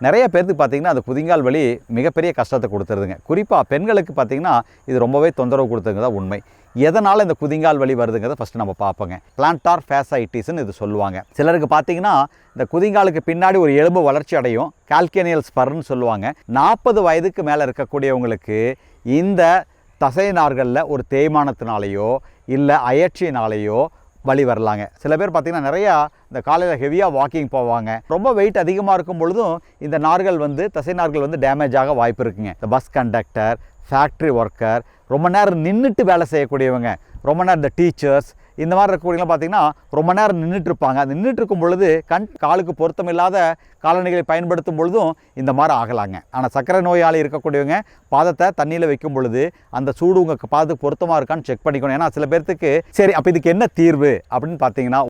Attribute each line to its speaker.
Speaker 1: நிறைய பேருக்கு பார்த்திங்கன்னா அந்த குதிங்கால் வலி மிகப்பெரிய கஷ்டத்தை கொடுத்துருதுங்க. குறிப்பாக பெண்களுக்கு பார்த்திங்கன்னா இது ரொம்பவே தொந்தரவு கொடுத்துருங்க உண்மை. எதனால் இந்த குதிங்கால் வலி வருதுங்கிறத ஃபஸ்ட்டு நம்ம பார்ப்போங்க. பிளான்டார் ஃபேசைட்டிஸ்ன்னு இது சொல்லுவாங்க. சிலருக்கு பார்த்திங்கன்னா இந்த குதிங்காலுக்கு பின்னாடி ஒரு எலும்பு வளர்ச்சி அடையும், கால்கேனியல் ஸ்பர்ன்னு சொல்லுவாங்க. 40 வயதுக்கு மேலே இருக்கக்கூடியவங்களுக்கு இந்த தசை நார்களில் ஒரு தேய்மானத்தினாலேயோ இல்லை அயற்சியினாலேயோ வலி வரலாங்க. சில பேர் பார்த்திங்கன்னா நிறையா இந்த காலையில் ஹெவியாக வாக்கிங் போவாங்க, ரொம்ப வெயிட் அதிகமாக இருக்கும் பொழுதும் இந்த நார்கள் தசை நார்கள் டேமேஜ் ஆக வாய்ப்பு இருக்குங்க. இந்த பஸ் கண்டக்டர், ஃபேக்ட்ரி ஒர்க்கர், ரொம்ப நேரம் நின்றுட்டு வேலை செய்யக்கூடியவங்க, ரொம்ப நேரம் இந்த டீச்சர்ஸ், இந்த மாதிரி இருக்கக்கூடியவங்க பார்த்திங்கன்னா ரொம்ப நேரம் நின்றுட்டு இருப்பாங்க. அது நின்றுட்டு இருக்கும் பொழுது காலுக்கு பொருத்தமில்லாத காலணிகளை பயன்படுத்தும் பொழுதும் இந்த மாதிரி ஆகலாங்க. ஆனால் சர்க்கரை நோயாளி இருக்கக்கூடியவங்க பாதத்தை தண்ணியில் வைக்கும் பொழுது அந்த சூடு உங்கள் பாதத்துக்கு பொருத்தமாக இருக்கான்னு செக் பண்ணிக்கணும். ஏன்னா சில பேர்த்துக்கு சரி அப்போ இதுக்கு என்ன தீர்வு அப்படின்னு பார்த்தீங்கன்னா